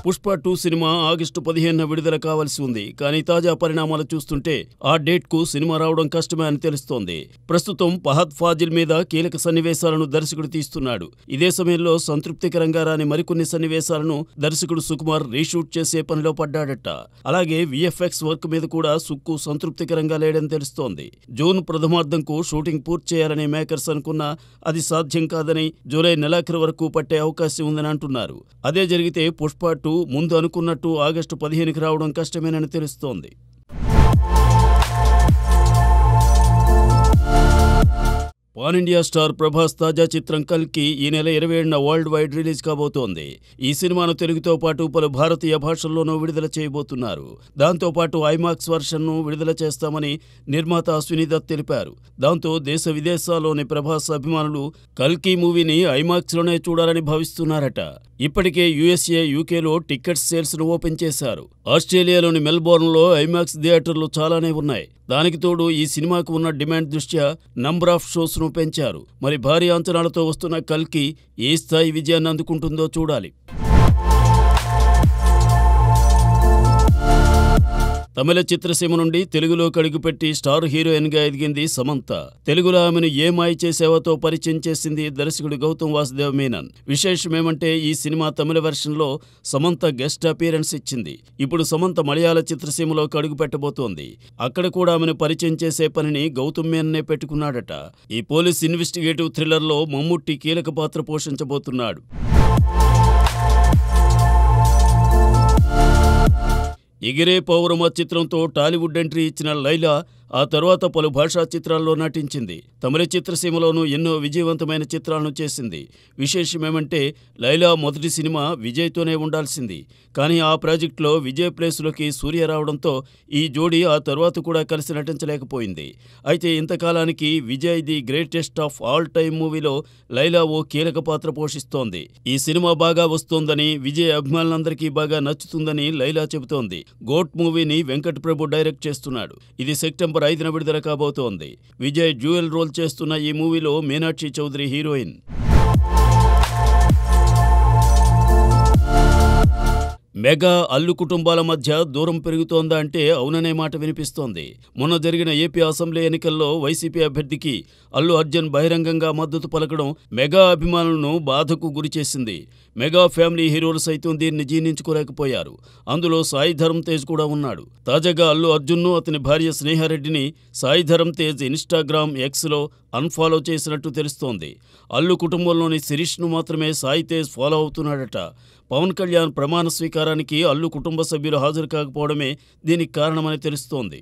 Pushpa 2 cinema August 15న విడుదల కావాల్సి ఉంది. కానీ తాజా పరిణామాలు చూస్తుంటే ఆ డేట్కు సినిమా రావడం కష్టమే అని తెలుస్తోంది. ప్రస్తుతం ఫహద్ ఫాజిల్ మీద కీలక సన్నివేశాలను దర్శకుడు తీస్తున్నాడు. ఇదే సమయంలో సంతృప్తికరంగా రాని మరికొన్ని సన్నివేశాలను దర్శకుడు సుకుమార్ రీషూట్ చేసే పనిలో పడ్డాడట. అలాగే విఎఫ్ఎక్స్ వర్క్ మీద కూడా సుక్కు సంతృప్తికరంగా లేడని తెలుస్తోంది. జూన్ ప్రథమార్థంకు షూటింగ్ పూర్తి చేయాలని మేకర్స్ అనుకున్నా అది సాధ్యం కాదని, జూలై నెలాఖరు వరకు పట్టే అవకాశం ఉందని అంటున్నారు. అదే జరిగితే పుష్ప 2 ముందు అనుకున్నట్టు ఆగస్టు 15కి రావడం కష్టమేనని తెలుస్తోంది. పాన్ ఇండియా స్టార్ ప్రభాస్ తాజా చిత్రం కల్కి ఈ నెల 27న వరల్డ్ వైడ్ రిలీజ్ కాబోతోంది. ఈ సినిమాను తెలుగుతో పాటు పలు భారతీయ భాషల్లోనూ విడుదల చేయబోతున్నారు. దాంతోపాటు ఐమాక్స్ వర్షన్ను విడుదల చేస్తామని నిర్మాత అశ్విని దత్ తెలిపారు. దాంతో దేశ విదేశాల్లోని ప్రభాస్ అభిమానులు కల్కి మూవీని ఐమాక్స్లోనే చూడాలని భావిస్తున్నారట. ఇప్పటికే యూఎస్ఏ, యూకేలో టికెట్స్ సేల్స్ను ఓపెన్ చేశారు. ఆస్ట్రేలియాలోని మెల్బోర్న్లో ఐమాక్స్ థియేటర్లు చాలానే ఉన్నాయి. దానికి తోడు ఈ సినిమాకు ఉన్న డిమాండ్ దృష్ట్యా నంబర్ ఆఫ్ షోస్ను పెంచారు. మరి భారీ అంచనాలతో వస్తున్న కల్కి ఏ స్థాయి విజయాన్ని అందుకుంటుందో చూడాలి. తమిళ చిత్రసీమ నుండి తెలుగులోకి అడుగుపెట్టి స్టార్ హీరోయిన్గా ఎదిగింది సమంత. తెలుగులో ఆమెను ఏ మాయ చేసేవాతో పరిచయం చేసింది దర్శకుడు గౌతమ్ వాసుదేవ్ మీనన్. విశేషమేమంటే ఈ సినిమా తమిళ వెర్షన్లో సమంత గెస్ట్ అపియరెన్స్ ఇచ్చింది. ఇప్పుడు సమంత మలయాళ చిత్రసీమలోకి అడుగుపెట్టబోతోంది. అక్కడ కూడా ఆమెను పరిచయం చేసే పనిని గౌతమ్ మీనన్నే పెట్టుకున్నాడట. ఈ పోలీస్ ఇన్వెస్టిగేటివ్ థ్రిల్లర్లో మమ్ముట్టి కీలక పాత్ర పోషించబోతున్నాడు. ఎగిరే పౌరమ చిత్రంతో టాలీవుడ్ ఎంట్రీ ఇచ్చిన లైలా ఆ తర్వాత పలు భాషా చిత్రాల్లో నటించింది. తమిళ చిత్రసీమలోనూ ఎన్నో విజయవంతమైన చిత్రాలను చేసింది. విశేషమేమంటే లైలా మొదటి సినిమా విజయ్తోనే ఉండాల్సింది. కానీ ఆ ప్రాజెక్టులో విజయ్ ప్లేస్లోకి సూర్య రావడంతో ఈ జోడీ ఆ తర్వాత కూడా కలిసి నటించలేకపోయింది. అయితే ఇంతకాలానికి Vijay the greatest of all time మూవీలో లైలా ఓ కీలక పాత్ర పోషిస్తోంది. ఈ సినిమా బాగా వస్తోందని, విజయ్ అభిమానులందరికీ బాగా నచ్చుతుందని లైలా చెబుతోంది. గోట్ మూవీని వెంకట్ ప్రభు డైరెక్ట్ చేస్తున్నాడు. ఇది సెప్టెంబర్ 5న విడుదల కాబోతోంది. విజయ్ డ్యూయల్ రోల్ చేస్తున్న ఈ మూవీలో మీనాక్షి చౌదరి హీరోయిన్. మెగా అల్లు కుటుంబాల మధ్య దూరం పెరుగుతోందా అంటే అవుననే మాట వినిపిస్తోంది. మొన్న జరిగిన ఏపీ అసెంబ్లీ ఎన్నికల్లో వైసీపీ అభ్యర్థికి అల్లు అర్జున్ బహిరంగంగా మద్దతు పలకడం మెగా అభిమానులను బాధకు గురిచేసింది. మెగా ఫ్యామిలీ హీరోలు సైతం దీన్ని జీర్ణించుకోలేకపోయారు. అందులో సాయి ధరమ్ తేజ్ కూడా ఉన్నాడు. తాజాగా అల్లు అర్జున్ను, అతని భార్య స్నేహారెడ్డిని సాయి ధరమ్ తేజ్ ఇన్స్టాగ్రామ్, ఎక్స్లో అన్ఫాలో చేసినట్టు తెలుస్తోంది. అల్లు కుటుంబంలోని శిరీష్ను మాత్రమే సాయి తేజ్ ఫాలో అవుతున్నాడట. పవన్ కళ్యాణ్ ప్రమాణ స్వీకారానికి అల్లు కుటుంబ సభ్యులు హాజరు కాకపోవడమే దీనికి కారణమని తెలుస్తోంది.